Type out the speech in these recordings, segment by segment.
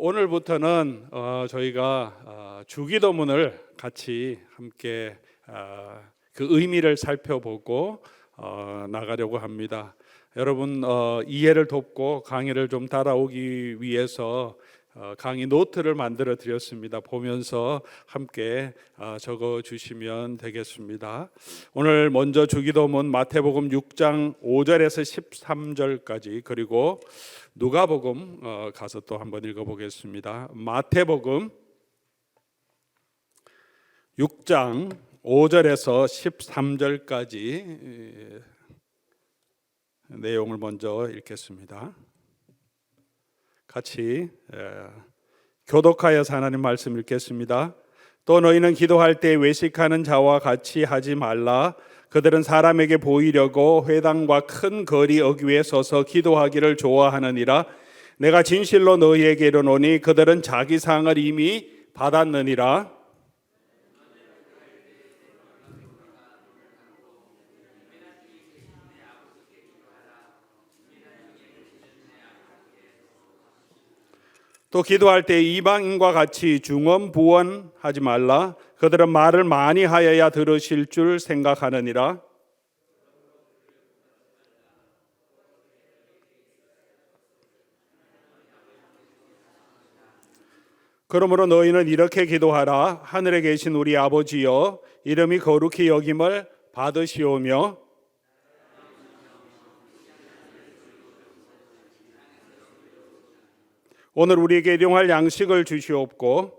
오늘부터는 저희가 주기도문을 같이 함께 그 의미를 살펴보고 나가려고 합니다. 여러분 이해를 돕고 강의를 좀 따라오기 위해서 강의 노트를 만들어 드렸습니다. 보면서 함께 적어 주시면 되겠습니다. 오늘 먼저 주기도문 마태복음 6장 5절에서 13절까지 그리고 누가복음 가서 또 한번 읽어보겠습니다. 마태복음 6장 5절에서 13절까지 내용을 먼저 읽겠습니다. 같이 교독하여서 하나님 말씀 읽겠습니다. 또 너희는 기도할 때 외식하는 자와 같이 하지 말라. 그들은 사람에게 보이려고 회당과 큰 거리 어귀에 서서 기도하기를 좋아하느니라. 내가 진실로 너희에게 이르노니 그들은 자기 상을 이미 받았느니라. 또 기도할 때 이방인과 같이 중언부언하지 말라. 그들은 말을 많이 하여야 들으실 줄 생각하느니라. 그러므로 너희는 이렇게 기도하라. 하늘에 계신 우리 아버지여, 이름이 거룩히 여김을 받으시오며 오늘 우리에게 일용할 양식을 주시옵고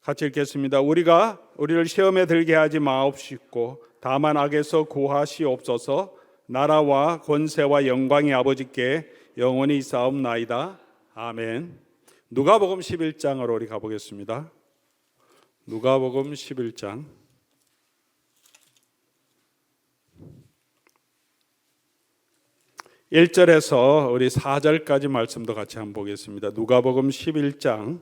같이 읽겠습니다. 우리를 시험에 들게 하지 마옵시고 다만 악에서 구하시옵소서. 나라와 권세와 영광이 아버지께 영원히 있사옵나이다. 아멘. 누가복음 11장으로 우리 가보겠습니다. 누가복음 11장 1절에서 우리 4절까지 말씀도 같이 한번 보겠습니다. 누가복음 11장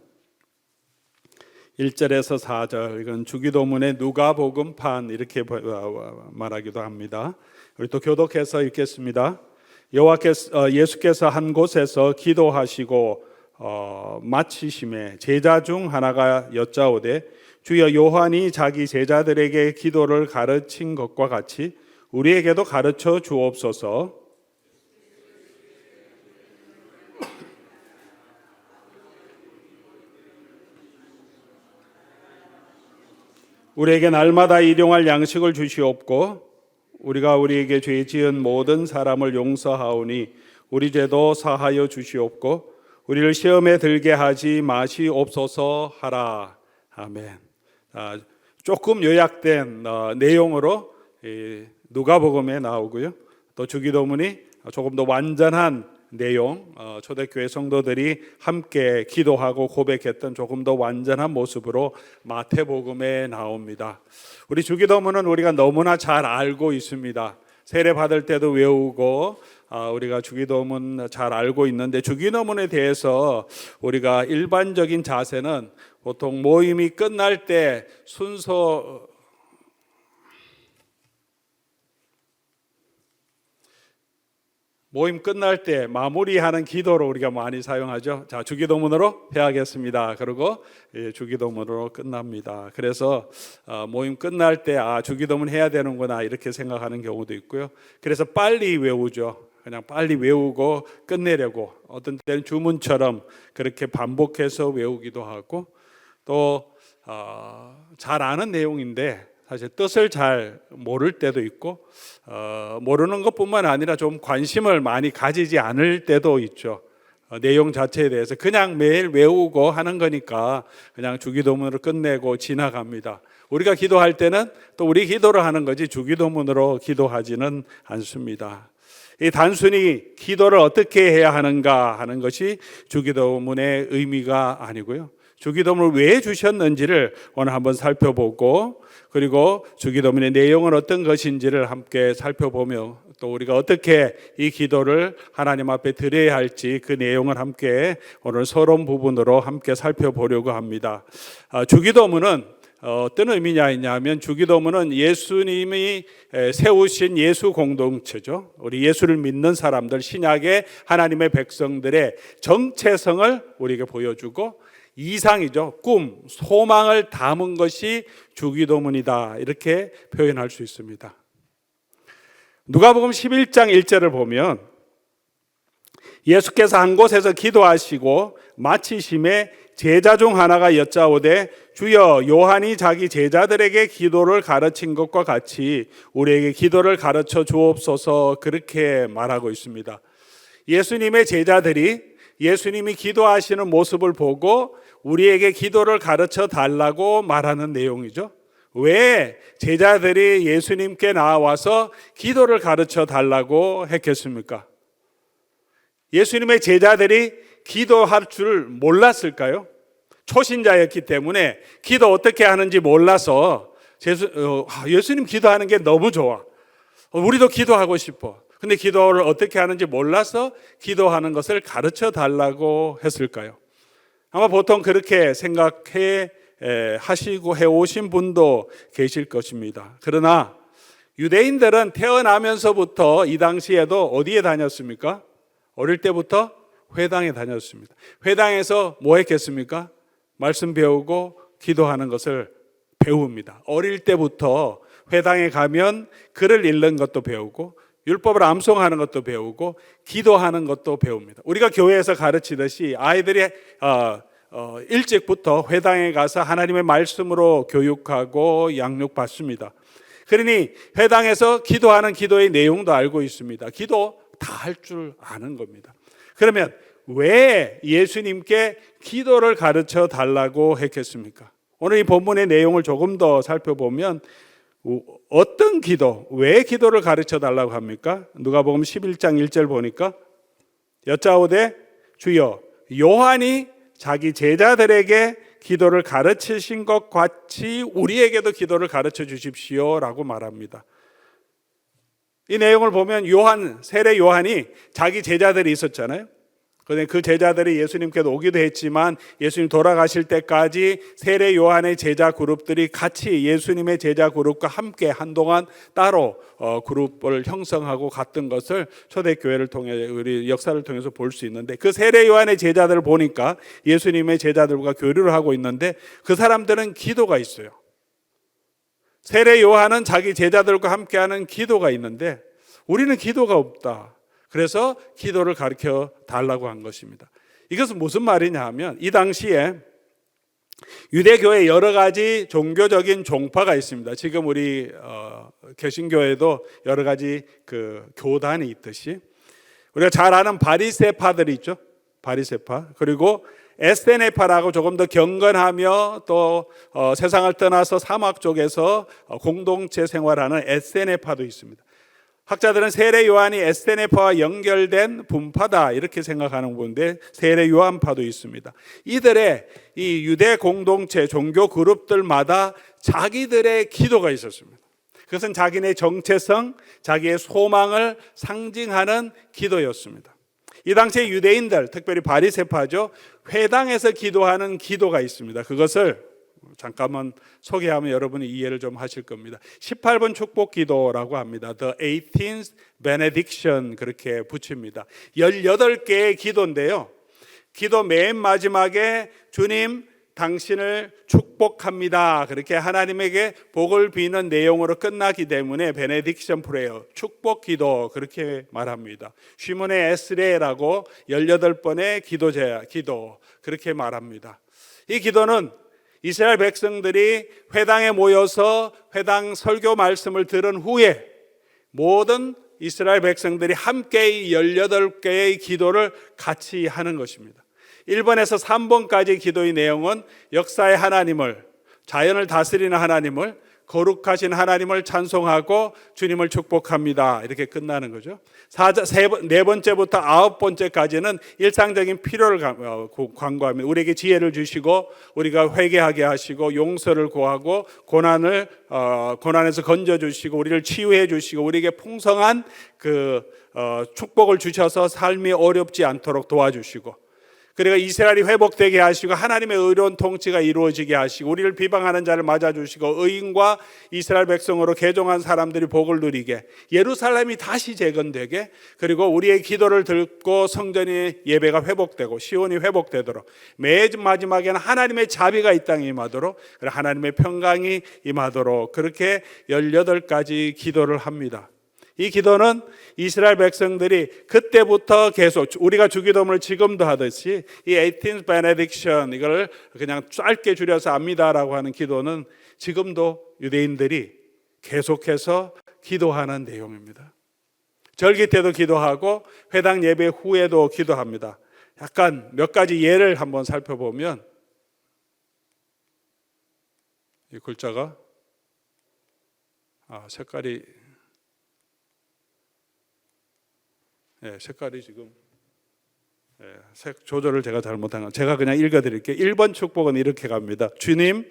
1절에서 4절, 이건 주기도문의 누가복음판 이렇게 말하기도 합니다. 우리 또 교독해서 읽겠습니다. 예수께서 한 곳에서 기도하시고 마치심에 제자 중 하나가 여짜오되 주여, 요한이 자기 제자들에게 기도를 가르친 것과 같이 우리에게도 가르쳐 주옵소서. 우리에게 날마다 일용할 양식을 주시옵고 우리가 우리에게 죄 지은 모든 사람을 용서하오니 우리 죄도 사하여 주시옵고 우리를 시험에 들게 하지 마시옵소서 하라. 아멘. 조금 요약된 내용으로 누가복음에 나오고요. 또 주기도문이 조금 더 완전한 내용, 초대교회 성도들이 함께 기도하고 고백했던 조금 더 완전한 모습으로 마태복음에 나옵니다. 우리 주기도문은 우리가 너무나 잘 알고 있습니다. 세례 받을 때도 외우고 우리가 주기도문 잘 알고 있는데, 주기도문에 대해서 우리가 일반적인 자세는 보통 모임이 끝날 때 순서 모임 끝날 때 마무리하는 기도로 우리가 많이 사용하죠. 자, 주기도문으로 해야겠습니다. 그리고 주기도문으로 끝납니다. 그래서 모임 끝날 때 주기도문 해야 되는구나 이렇게 생각하는 경우도 있고요. 그래서 빨리 외우죠. 그냥 빨리 외우고 끝내려고, 어떤 때는 주문처럼 그렇게 반복해서 외우기도 하고, 또 잘 아는 내용인데 사실 뜻을 잘 모를 때도 있고, 모르는 것뿐만 아니라 좀 관심을 많이 가지지 않을 때도 있죠. 내용 자체에 대해서 그냥 매일 외우고 하는 거니까 그냥 주기도문으로 끝내고 지나갑니다. 우리가 기도할 때는 또 우리 기도를 하는 거지 주기도문으로 기도하지는 않습니다. 이 단순히 기도를 어떻게 해야 하는가 하는 것이 주기도문의 의미가 아니고요. 주기도문을 왜 주셨는지를 오늘 한번 살펴보고, 그리고 주기도문의 내용은 어떤 것인지를 함께 살펴보며, 또 우리가 어떻게 이 기도를 하나님 앞에 드려야 할지 그 내용을 함께 오늘 서론 부분으로 함께 살펴보려고 합니다. 주기도문은 어떤 의미냐 했냐면 주기도문은 예수님이 세우신 예수 공동체죠. 우리 예수를 믿는 사람들, 신약의 하나님의 백성들의 정체성을 우리에게 보여주고 이상이죠. 꿈, 소망을 담은 것이 주기도문이다. 이렇게 표현할 수 있습니다. 누가복음 11장 1절을 보면 예수께서 한 곳에서 기도하시고 마치심에 제자 중 하나가 여짜오되 주여 요한이 자기 제자들에게 기도를 가르친 것과 같이 우리에게 기도를 가르쳐 주옵소서 그렇게 말하고 있습니다. 예수님의 제자들이 예수님이 기도하시는 모습을 보고 우리에게 기도를 가르쳐 달라고 말하는 내용이죠. 왜 제자들이 예수님께 나와서 기도를 가르쳐 달라고 했겠습니까? 예수님의 제자들이 기도할 줄 몰랐을까요? 초신자였기 때문에 기도 어떻게 하는지 몰라서 예수님 기도하는 게 너무 좋아. 우리도 기도하고 싶어. 근데 기도를 어떻게 하는지 몰라서 기도하는 것을 가르쳐 달라고 했을까요? 아마 보통 그렇게 생각해 하시고 해오신 분도 계실 것입니다. 그러나 유대인들은 태어나면서부터 이 당시에도 어디에 다녔습니까? 어릴 때부터 회당에 다녔습니다. 회당에서 뭐 했겠습니까? 말씀 배우고 기도하는 것을 배웁니다. 어릴 때부터 회당에 가면 글을 읽는 것도 배우고 율법을 암송하는 것도 배우고 기도하는 것도 배웁니다. 우리가 교회에서 가르치듯이 아이들이 일찍부터 회당에 가서 하나님의 말씀으로 교육하고 양육받습니다. 그러니 회당에서 기도하는 기도의 내용도 알고 있습니다. 기도 다 할 줄 아는 겁니다. 그러면 왜 예수님께 기도를 가르쳐 달라고 했겠습니까? 오늘 이 본문의 내용을 조금 더 살펴보면 어떤 기도, 왜 기도를 가르쳐 달라고 합니까? 누가복음 11장 1절 보니까 여짜오되 주여 요한이 자기 제자들에게 기도를 가르치신 것 같이 우리에게도 기도를 가르쳐 주십시오라고 말합니다. 이 내용을 보면 세례 요한이 자기 제자들이 있었잖아요. 그런데 그 제자들이 예수님께도 오기도 했지만 예수님 돌아가실 때까지 세례 요한의 제자 그룹들이 같이 예수님의 제자 그룹과 함께 한동안 따로 그룹을 형성하고 갔던 것을 초대교회를 통해 우리 역사를 통해서 볼 수 있는데 그 세례 요한의 제자들을 보니까 예수님의 제자들과 교류를 하고 있는데 그 사람들은 기도가 있어요. 세례 요한은 자기 제자들과 함께하는 기도가 있는데 우리는 기도가 없다. 그래서 기도를 가르쳐 달라고 한 것입니다. 이것은 무슨 말이냐 하면 이 당시에 유대교회 여러 가지 종교적인 종파가 있습니다. 지금 우리 개신교에도 여러 가지 그 교단이 있듯이 우리가 잘 아는 바리새파들이 있죠. 바리새파. 그리고 에스테네파라고 조금 더 경건하며 또 세상을 떠나서 사막 쪽에서 공동체 생활하는 에스테네파도 있습니다. 학자들은 세례 요한이 에스테네파와 연결된 분파다 이렇게 생각하는 분인데 세례 요한파도 있습니다. 이들의 이 유대 공동체 종교 그룹들마다 자기들의 기도가 있었습니다. 그것은 자기네 정체성, 자기의 소망을 상징하는 기도였습니다. 이 당시의 유대인들, 특별히 바리새파죠, 회당에서 기도하는 기도가 있습니다. 그것을 잠깐만 소개하면 여러분이 이해를 좀 하실 겁니다. 18번 축복 기도라고 합니다. The 18th benediction 그렇게 붙입니다. 18개의 기도인데요. 기도 맨 마지막에 주님 당신을 축복합니다. 그렇게 하나님에게 복을 비는 내용으로 끝나기 때문에 베네딕션 프레이어, 축복 기도 그렇게 말합니다. 쉬문의 에스레라고 18번의 기도 그렇게 말합니다. 이 기도는 이스라엘 백성들이 회당에 모여서 회당 설교 말씀을 들은 후에 모든 이스라엘 백성들이 함께 이 18개의 기도를 같이 하는 것입니다. 1번에서 3번까지 기도의 내용은 역사의 하나님을, 자연을 다스리는 하나님을, 거룩하신 하나님을 찬송하고 주님을 축복합니다. 이렇게 끝나는 거죠. 네 번째부터 9번째까지는 일상적인 필요를 간구합니다. 우리에게 지혜를 주시고 우리가 회개하게 하시고 용서를 구하고 고난에서 건져 주시고 우리를 치유해 주시고 우리에게 풍성한 축복을 주셔서 삶이 어렵지 않도록 도와주시고 그리고 이스라엘이 회복되게 하시고 하나님의 의로운 통치가 이루어지게 하시고 우리를 비방하는 자를 맞아주시고 의인과 이스라엘 백성으로 개종한 사람들이 복을 누리게, 예루살렘이 다시 재건되게, 그리고 우리의 기도를 듣고 성전의 예배가 회복되고 시온이 회복되도록, 매 마지막에는 하나님의 자비가 이 땅에 임하도록, 하나님의 평강이 임하도록, 그렇게 18가지 기도를 합니다. 이 기도는 이스라엘 백성들이 그때부터 계속, 우리가 주기도문을 지금도 하듯이 이 18th benediction, 이걸 그냥 짧게 줄여서 압니다라고 하는 기도는 지금도 유대인들이 계속해서 기도하는 내용입니다. 절기 때도 기도하고 회당 예배 후에도 기도합니다. 약간 몇 가지 예를 한번 살펴보면, 이 글자가 색깔이 지금 색 조절을 제가 잘못한 건, 제가 그냥 읽어드릴게요. 1번 축복은 이렇게 갑니다. 주님,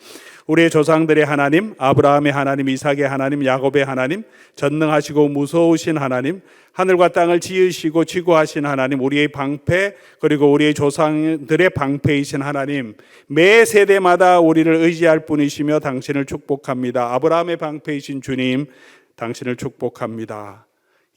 우리의 조상들의 하나님, 아브라함의 하나님, 이삭의 하나님, 야곱의 하나님, 전능하시고 무서우신 하나님, 하늘과 땅을 지으시고 지구하신 하나님, 우리의 방패, 그리고 우리의 조상들의 방패이신 하나님, 매 세대마다 우리를 의지할 분이시며 당신을 축복합니다. 아브라함의 방패이신 주님, 당신을 축복합니다.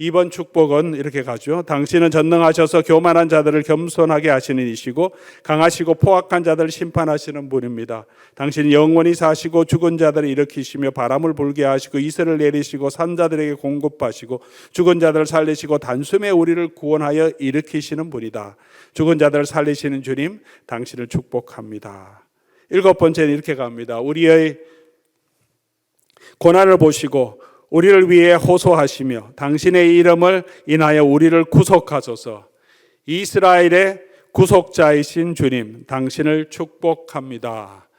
2번 축복은 이렇게 가죠. 당신은 전능하셔서 교만한 자들을 겸손하게 하시는 이시고 강하시고 포악한 자들을 심판하시는 분입니다. 당신이 영원히 사시고 죽은 자들을 일으키시며 바람을 불게 하시고 이슬을 내리시고 산자들에게 공급하시고 죽은 자들을 살리시고 단숨에 우리를 구원하여 일으키시는 분이다. 죽은 자들을 살리시는 주님, 당신을 축복합니다. 7번째는 이렇게 갑니다. 우리의 고난을 보시고 우리를 위해 호소하시며 당신의 이름을 인하여 우리를 구속하소서. 이스라엘의 구속자이신 주님, 당신을 축복합니다.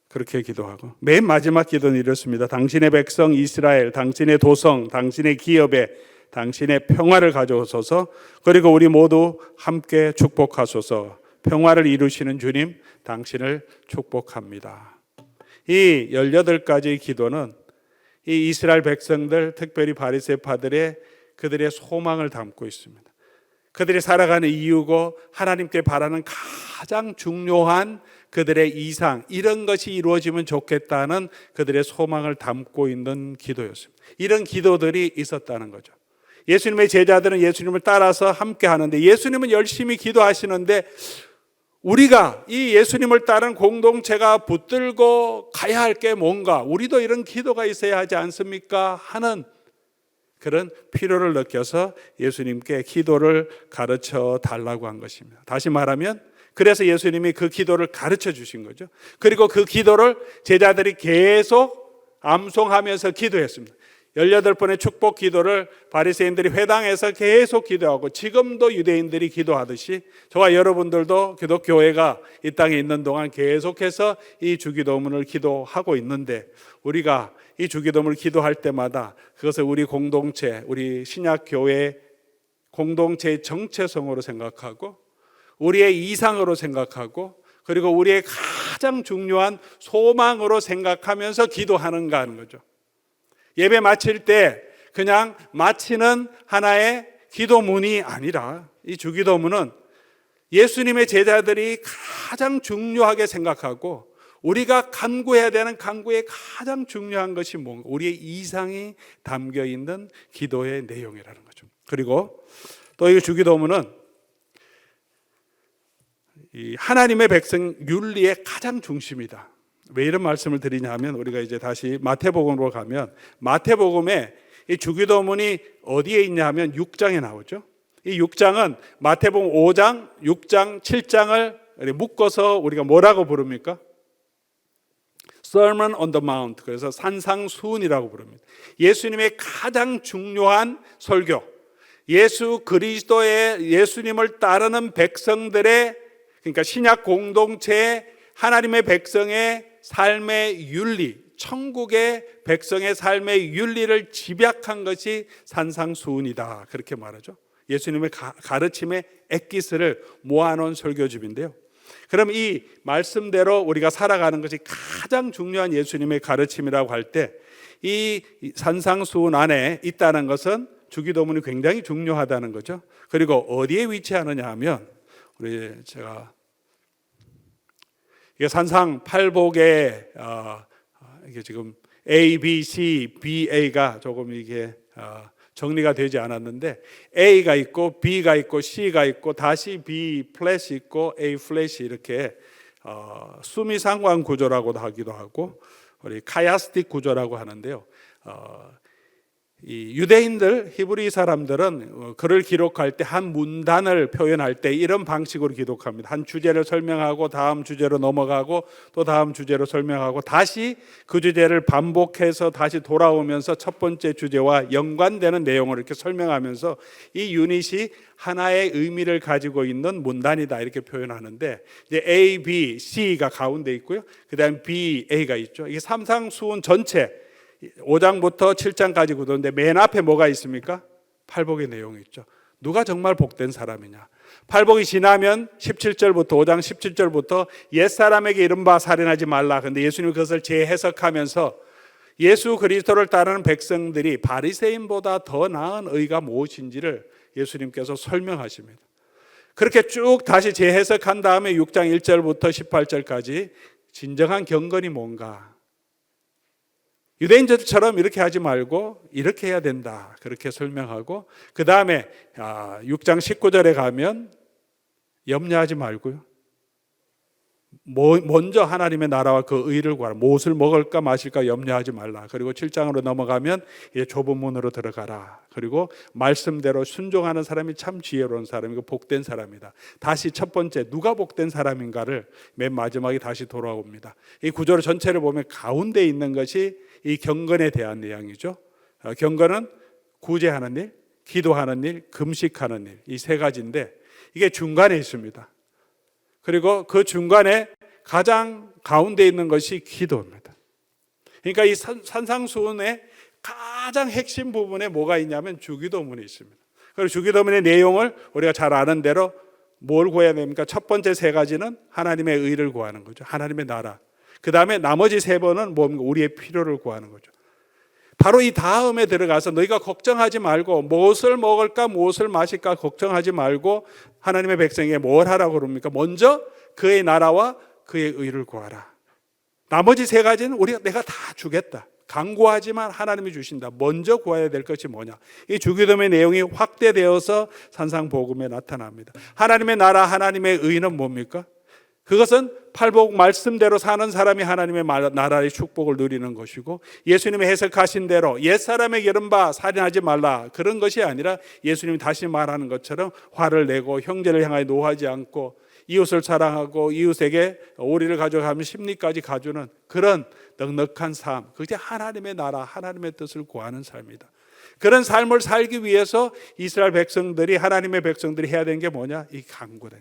그렇게 기도하고, 맨 마지막 기도는 이렇습니다. 당신의 백성 이스라엘, 당신의 도성, 당신의 기업에 당신의 평화를 가져오소서. 그리고 우리 모두 함께 축복하소서. 평화를 이루시는 주님, 당신을 축복합니다. 이 18가지 기도는 이 이스라엘 백성들, 특별히 바리새파들의 그들의 소망을 담고 있습니다. 그들이 살아가는 이유고 하나님께 바라는 가장 중요한 그들의 이상, 이런 것이 이루어지면 좋겠다는 그들의 소망을 담고 있는 기도였습니다. 이런 기도들이 있었다는 거죠. 예수님의 제자들은 예수님을 따라서 함께 하는데, 예수님은 열심히 기도하시는데 우리가 이 예수님을 따른 공동체가 붙들고 가야 할 게 뭔가, 우리도 이런 기도가 있어야 하지 않습니까? 하는 그런 필요를 느껴서 예수님께 기도를 가르쳐 달라고 한 것입니다. 다시 말하면, 그래서 예수님이 그 기도를 가르쳐 주신 거죠. 그리고 그 기도를 제자들이 계속 암송하면서 기도했습니다. 18번의 축복 기도를 바리새인들이 회당에서 계속 기도하고, 지금도 유대인들이 기도하듯이 저와 여러분들도 기독교회가 이 땅에 있는 동안 계속해서 이 주기도문을 기도하고 있는데, 우리가 이 주기도문을 기도할 때마다 그것을 우리 공동체, 우리 신약교회 공동체의 정체성으로 생각하고 우리의 이상으로 생각하고, 그리고 우리의 가장 중요한 소망으로 생각하면서 기도하는가 하는 거죠. 예배 마칠 때 그냥 마치는 하나의 기도문이 아니라, 이 주기도문은 예수님의 제자들이 가장 중요하게 생각하고 우리가 간구해야 되는 간구의 가장 중요한 것이 뭔가, 우리의 이상이 담겨 있는 기도의 내용이라는 거죠. 그리고 또 이 주기도문은 이 하나님의 백성 윤리의 가장 중심이다. 왜 이런 말씀을 드리냐 하면, 우리가 이제 다시 마태복음으로 가면, 마태복음에 이 주기도문이 어디에 있냐 하면 6장에 나오죠. 이 6장은 마태복음 5장, 6장, 7장을 묶어서 우리가 뭐라고 부릅니까? Sermon on the Mount, 그래서 산상수훈이라고 부릅니다. 예수님의 가장 중요한 설교, 예수 그리스도의, 예수님을 따르는 백성들의, 그러니까 신약 공동체의 하나님의 백성의 삶의 윤리, 천국의 백성의 삶의 윤리를 집약한 것이 산상수훈이다, 그렇게 말하죠. 예수님의 가르침의 엑기스를 모아놓은 설교집인데요. 그럼 이 말씀대로 우리가 살아가는 것이 가장 중요한 예수님의 가르침이라고 할 때, 이 산상수훈 안에 있다는 것은 주기도문이 굉장히 중요하다는 거죠. 그리고 어디에 위치하느냐 하면, 제가 이게 산상 팔복에 이게 지금 A, B, C, B, A가 조금 이게 정리가 되지 않았는데 A가 있고 B가 있고 C가 있고 다시 B 플랫이 있고 A 플랫이 이렇게 수미상관 구조라고도 하기도 하고 우리 카야스틱 구조라고 하는데요. 이 유대인들 히브리 사람들은 글을 기록할 때 한 문단을 표현할 때 이런 방식으로 기록합니다. 한 주제를 설명하고 다음 주제로 넘어가고 또 다음 주제로 설명하고 다시 그 주제를 반복해서 다시 돌아오면서 첫 번째 주제와 연관되는 내용을 이렇게 설명하면서 이 유닛이 하나의 의미를 가지고 있는 문단이다 이렇게 표현하는데 이제 A, B, C가 가운데 있고요. 그다음 B, A가 있죠. 이게 삼상수훈 전체 5장부터 7장까지 구도인데 맨 앞에 뭐가 있습니까? 팔복의 내용이 있죠. 누가 정말 복된 사람이냐? 팔복이 지나면 17절부터 5장 17절부터 옛사람에게 이른바 살인하지 말라. 근데 예수님이 그것을 재해석하면서 예수 그리스도를 따르는 백성들이 바리새인보다 더 나은 의가 무엇인지를 예수님께서 설명하십니다. 그렇게 쭉 다시 재해석한 다음에 6장 1절부터 18절까지 진정한 경건이 뭔가, 유대인들처럼 이렇게 하지 말고 이렇게 해야 된다 그렇게 설명하고, 그 다음에 6장 19절에 가면 염려하지 말고요, 먼저 하나님의 나라와 그 의를 구하라. 무엇을 먹을까 마실까 염려하지 말라. 그리고 7장으로 넘어가면 이제 좁은 문으로 들어가라. 그리고 말씀대로 순종하는 사람이 참 지혜로운 사람이고 복된 사람이다. 다시 첫 번째 누가 복된 사람인가를 맨 마지막에 다시 돌아옵니다. 이 구조를 전체를 보면 가운데 있는 것이 이 경건에 대한 내용이죠. 경건은 구제하는 일, 기도하는 일, 금식하는 일, 이 세 가지인데 이게 중간에 있습니다. 그리고 그 중간에 가장 가운데 있는 것이 기도입니다. 그러니까 이 산상수훈의 가장 핵심 부분에 뭐가 있냐면 주기도문이 있습니다. 그리고 주기도문의 내용을 우리가 잘 아는 대로 뭘 구해야 됩니까? 첫 번째 세 가지는 하나님의 의를 구하는 거죠. 하나님의 나라. 그 다음에 나머지 세 번은 뭡니까? 우리의 필요를 구하는 거죠. 바로 이 다음에 들어가서 너희가 걱정하지 말고 무엇을 먹을까 무엇을 마실까 걱정하지 말고 하나님의 백성에게 뭘 하라고 그럽니까? 먼저 그의 나라와 그의 의를 구하라. 나머지 세 가지는 내가 다 주겠다. 간구하지만 하나님이 주신다. 먼저 구해야 될 것이 뭐냐? 이 주기도문의 내용이 확대되어서 산상복음에 나타납니다. 하나님의 나라, 하나님의 의는 뭡니까? 그것은 팔복 말씀대로 사는 사람이 하나님의 나라의 축복을 누리는 것이고, 예수님이 해석하신 대로 옛사람에게 이른바 살인하지 말라 그런 것이 아니라 예수님이 다시 말하는 것처럼 화를 내고 형제를 향하여 노하지 않고 이웃을 사랑하고 이웃에게 오리를 가져가면 십리까지 가주는 그런 넉넉한 삶, 그게 하나님의 나라, 하나님의 뜻을 구하는 삶이다. 그런 삶을 살기 위해서 이스라엘 백성들이, 하나님의 백성들이 해야 되는 게 뭐냐? 이 간구다.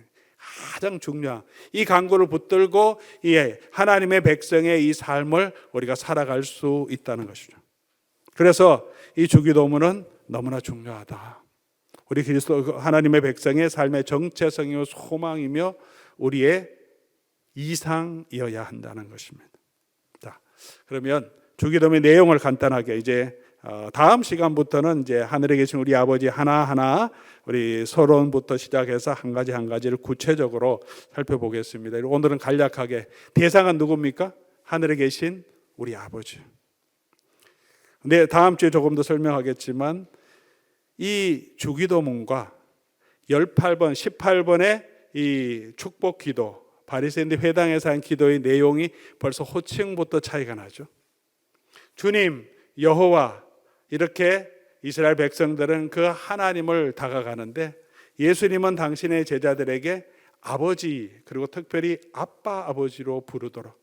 가장 중요한 이 간구를 붙들고 하나님의 백성의 이 삶을 우리가 살아갈 수 있다는 것이죠. 그래서 이 주기도문은 너무나 중요하다. 우리 그리스도 하나님의 백성의 삶의 정체성이며 소망이며 우리의 이상이어야 한다는 것입니다. 자, 그러면 주기도문의 내용을 간단하게 이제 다음 시간부터는 이제 하늘에 계신 우리 아버지 하나하나 우리 서론부터 시작해서 한 가지 한 가지를 구체적으로 살펴보겠습니다. 오늘은 간략하게 대상은 누굽니까? 하늘에 계신 우리 아버지. 네, 다음 주에 조금 더 설명하겠지만 이 주기도문과 18번, 18번의 이 축복 기도, 바리새인들 회당에서 한 기도의 내용이 벌써 호칭부터 차이가 나죠. 주님, 여호와, 이렇게 이스라엘 백성들은 그 하나님을 다가가는데 예수님은 당신의 제자들에게 아버지, 그리고 특별히 아빠, 아버지로 부르도록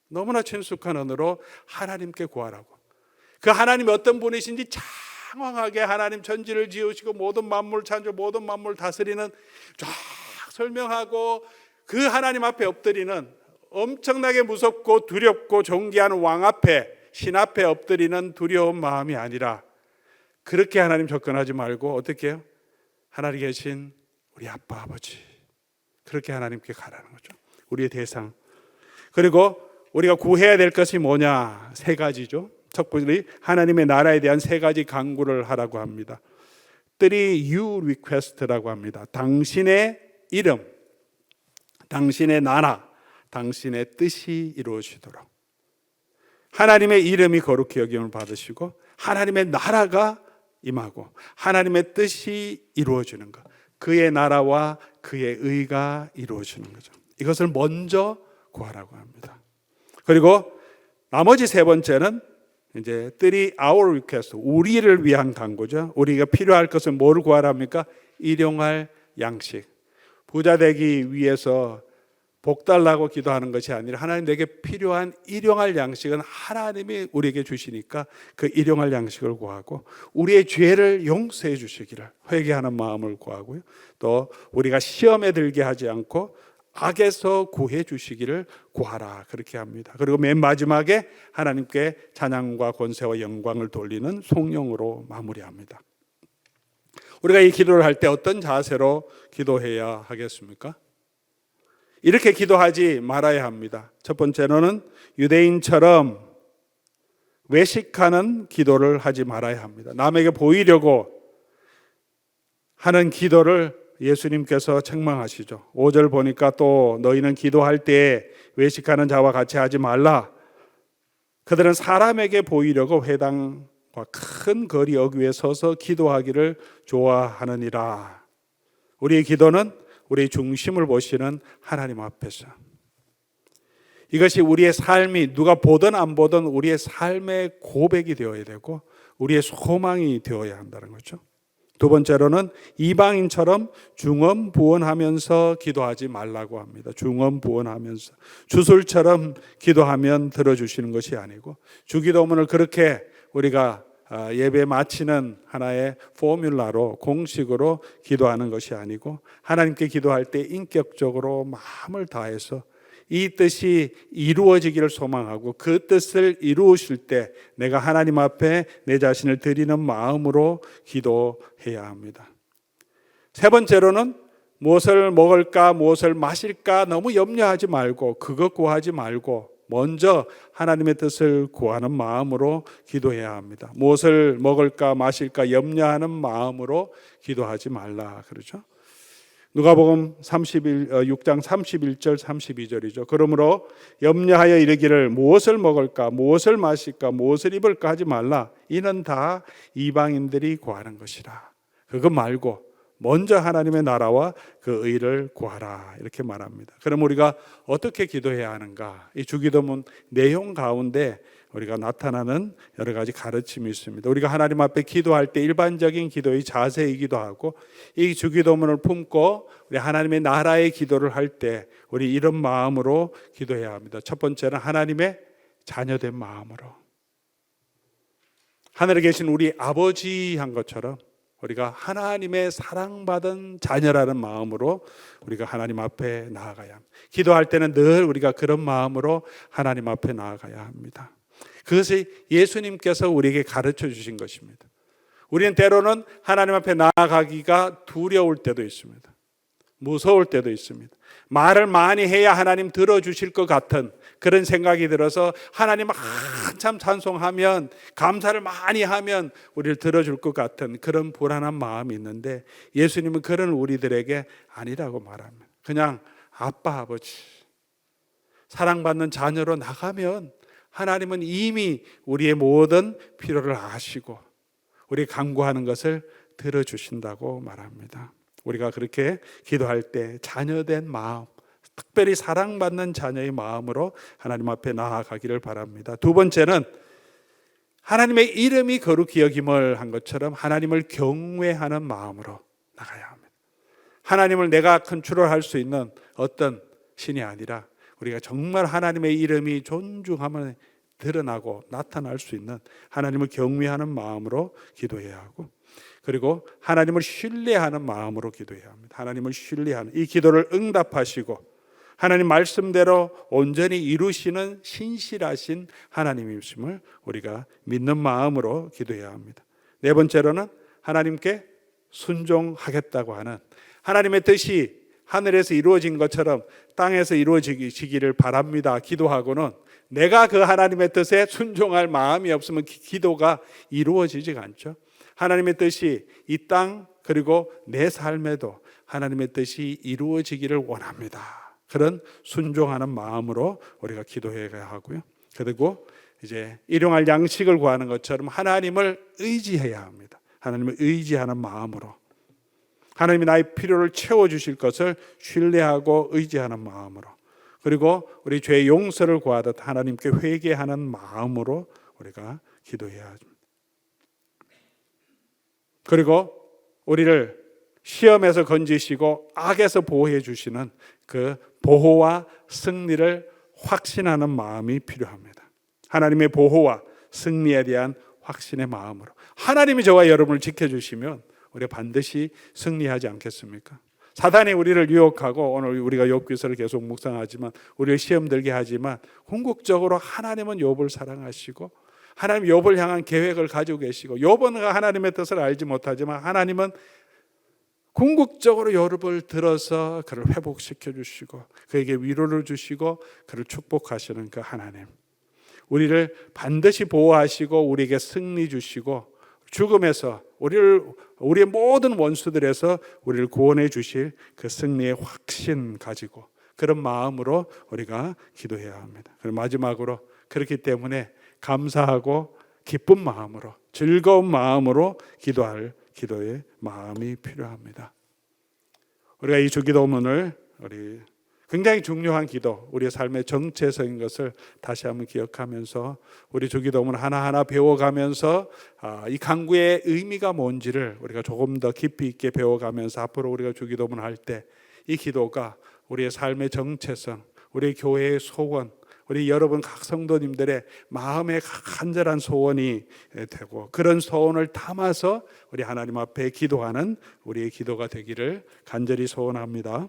너무나 친숙한 언어로 하나님께 구하라고. 그 하나님이 어떤 분이신지 장황하게 하나님 천지를 지으시고 모든 만물 창조, 모든 만물 다스리는 쫙 설명하고 그 하나님 앞에 엎드리는 엄청나게 무섭고 두렵고 존귀한 왕 앞에, 신 앞에 엎드리는 두려운 마음이 아니라 그렇게 하나님 접근하지 말고 어떻게 해요? 하나님 계신 우리 아빠 아버지, 그렇게 하나님께 가라는 거죠. 우리의 대상. 그리고 우리가 구해야 될 것이 뭐냐? 세 가지죠. 첫 번째, 하나님의 나라에 대한 세 가지 간구를 하라고 합니다. 3 you request라고 합니다. 당신의 이름, 당신의 나라, 당신의 뜻이 이루어지도록 하나님의 이름이 거룩히 여김을 받으시고 하나님의 나라가 임하고 하나님의 뜻이 이루어지는 것, 그의 나라와 그의 의가 이루어지는 거죠. 이것을 먼저 구하라고 합니다. 그리고 나머지 세 번째는 이제 three our request, 우리를 위한 간구죠. 우리가 필요할 것은 뭐를 구하랍니까? 일용할 양식. 부자 되기 위해서 복 달라고 기도하는 것이 아니라 하나님 내게 필요한 일용할 양식은 하나님이 우리에게 주시니까 그 일용할 양식을 구하고 우리의 죄를 용서해 주시기를 회개하는 마음을 구하고요. 또 우리가 시험에 들게 하지 않고 악에서 구해 주시기를 구하라 그렇게 합니다. 그리고 맨 마지막에 하나님께 찬양과 권세와 영광을 돌리는 송영으로 마무리합니다. 우리가 이 기도를 할 때 어떤 자세로 기도해야 하겠습니까? 이렇게 기도하지 말아야 합니다. 첫 번째로는 유대인처럼 외식하는 기도를 하지 말아야 합니다. 남에게 보이려고 하는 기도를 예수님께서 책망하시죠. 5절 보니까 또 너희는 기도할 때 외식하는 자와 같이 하지 말라. 그들은 사람에게 보이려고 회당과 큰 거리 어귀에 서서 기도하기를 좋아하느니라. 우리의 기도는 우리의 중심을 보시는 하나님 앞에서, 이것이 우리의 삶이 누가 보든 안 보든 우리의 삶의 고백이 되어야 되고 우리의 소망이 되어야 한다는 거죠. 두 번째로는 이방인처럼 중언부언하면서 기도하지 말라고 합니다. 중언부언하면서 주술처럼 기도하면 들어주시는 것이 아니고, 주기도문을 그렇게 우리가 예배 마치는 하나의 포뮬라로 공식으로 기도하는 것이 아니고, 하나님께 기도할 때 인격적으로 마음을 다해서 이 뜻이 이루어지기를 소망하고 그 뜻을 이루실 때 내가 하나님 앞에 내 자신을 드리는 마음으로 기도해야 합니다. 세 번째로는 무엇을 먹을까 무엇을 마실까 너무 염려하지 말고 그것 구하지 말고 먼저 하나님의 뜻을 구하는 마음으로 기도해야 합니다. 무엇을 먹을까 마실까 염려하는 마음으로 기도하지 말라 그러죠. 누가복음 6장 31절 32절이죠. 그러므로 염려하여 이르기를 무엇을 먹을까 무엇을 마실까 무엇을 입을까 하지 말라. 이는 다 이방인들이 구하는 것이라. 그거 말고 먼저 하나님의 나라와 그 의를 구하라 이렇게 말합니다. 그럼 우리가 어떻게 기도해야 하는가? 이 주기도문 내용 가운데 우리가 나타나는 여러 가지 가르침이 있습니다. 우리가 하나님 앞에 기도할 때 일반적인 기도의 자세이기도 하고, 이 주기도문을 품고 우리 하나님의 나라의 기도를 할 때 우리 이런 마음으로 기도해야 합니다. 첫 번째는 하나님의 자녀된 마음으로, 하늘에 계신 우리 아버지 한 것처럼 우리가 하나님의 사랑받은 자녀라는 마음으로 우리가 하나님 앞에 나아가야 합니다. 기도할 때는 늘 우리가 그런 마음으로 하나님 앞에 나아가야 합니다. 그것이 예수님께서 우리에게 가르쳐 주신 것입니다. 우리는 때로는 하나님 앞에 나아가기가 두려울 때도 있습니다. 무서울 때도 있습니다. 말을 많이 해야 하나님 들어주실 것 같은 그런 생각이 들어서 하나님 한참 찬송하면 감사를 많이 하면 우리를 들어줄 것 같은 그런 불안한 마음이 있는데, 예수님은 그런 우리들에게 아니라고 말합니다. 그냥 아빠 아버지 사랑받는 자녀로 나가면 하나님은 이미 우리의 모든 필요를 아시고 우리 간구하는 것을 들어주신다고 말합니다. 우리가 그렇게 기도할 때 자녀된 마음, 특별히 사랑받는 자녀의 마음으로 하나님 앞에 나아가기를 바랍니다. 두 번째는 하나님의 이름이 거룩히 여김을 한 것처럼 하나님을 경외하는 마음으로 나가야 합니다. 하나님을 내가 컨트롤할 수 있는 어떤 신이 아니라 우리가 정말 하나님의 이름이 존중하면 드러나고 나타날 수 있는 하나님을 경외하는 마음으로 기도해야 하고, 그리고 하나님을 신뢰하는 마음으로 기도해야 합니다. 하나님을 신뢰하는, 이 기도를 응답하시고 하나님 말씀대로 온전히 이루시는 신실하신 하나님이심을 우리가 믿는 마음으로 기도해야 합니다. 네 번째로는 하나님께 순종하겠다고 하는, 하나님의 뜻이 하늘에서 이루어진 것처럼 땅에서 이루어지기를 바랍니다 기도하고는 내가 그 하나님의 뜻에 순종할 마음이 없으면 기도가 이루어지지가 않죠. 하나님의 뜻이 이 땅 그리고 내 삶에도 하나님의 뜻이 이루어지기를 원합니다. 그런 순종하는 마음으로 우리가 기도해야 하고요. 그리고 이제 일용할 양식을 구하는 것처럼 하나님을 의지해야 합니다. 하나님을 의지하는 마음으로, 하나님이 나의 필요를 채워주실 것을 신뢰하고 의지하는 마음으로, 그리고 우리 죄의 용서를 구하듯 하나님께 회개하는 마음으로 우리가 기도해야 합니다. 그리고 우리를 시험에서 건지시고 악에서 보호해 주시는 그 보호와 승리를 확신하는 마음이 필요합니다. 하나님의 보호와 승리에 대한 확신의 마음으로, 하나님이 저와 여러분을 지켜주시면 우리가 반드시 승리하지 않겠습니까? 사단이 우리를 유혹하고, 오늘 우리가 욥기서를 계속 묵상하지만 우리를 시험 들게 하지만, 궁극적으로 하나님은 욥을 사랑하시고 하나님 욥을 향한 계획을 가지고 계시고, 욥은 하나님의 뜻을 알지 못하지만 하나님은 궁극적으로 욥을 들어서 그를 회복시켜 주시고 그에게 위로를 주시고 그를 축복하시는 그 하나님, 우리를 반드시 보호하시고 우리에게 승리 주시고 죽음에서 우리의 모든 원수들에서 우리를 구원해 주실 그 승리의 확신 가지고, 그런 마음으로 우리가 기도해야 합니다. 그리고 마지막으로, 그렇기 때문에 감사하고 기쁜 마음으로, 즐거운 마음으로 기도할 기도의 마음이 필요합니다. 우리가 이 주기도문을 우리 굉장히 중요한 기도, 우리의 삶의 정체성인 것을 다시 한번 기억하면서 우리 주기도문 하나하나 배워가면서 이 간구의 의미가 뭔지를 우리가 조금 더 깊이 있게 배워가면서 앞으로 우리가 주기도문 할 때 이 기도가 우리의 삶의 정체성, 우리 교회의 소원, 우리 여러분 각 성도님들의 마음의 간절한 소원이 되고, 그런 소원을 담아서 우리 하나님 앞에 기도하는 우리의 기도가 되기를 간절히 소원합니다.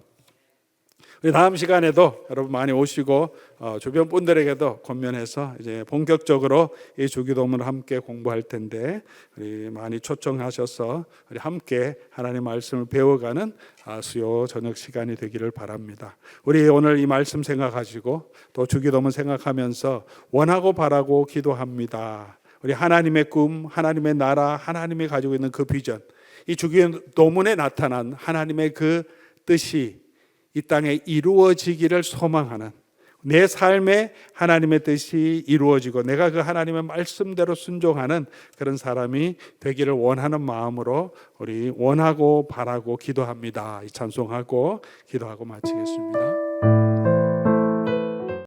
우리 다음 시간에도 여러분 많이 오시고 주변 분들에게도 권면해서 이제 본격적으로 이 주기도문을 함께 공부할 텐데, 우리 많이 초청하셔서 우리 함께 하나님 말씀을 배워가는 수요 저녁 시간이 되기를 바랍니다. 우리 오늘 이 말씀 생각하시고 또 주기도문 생각하면서 원하고 바라고 기도합니다. 우리 하나님의 꿈, 하나님의 나라, 하나님이 가지고 있는 그 비전, 이 주기도문에 나타난 하나님의 그 뜻이 이 땅에 이루어지기를 소망하는, 내 삶에 하나님의 뜻이 이루어지고 내가 그 하나님의 말씀대로 순종하는 그런 사람이 되기를 원하는 마음으로 우리 원하고 바라고 기도합니다. 이 찬송하고 기도하고 마치겠습니다.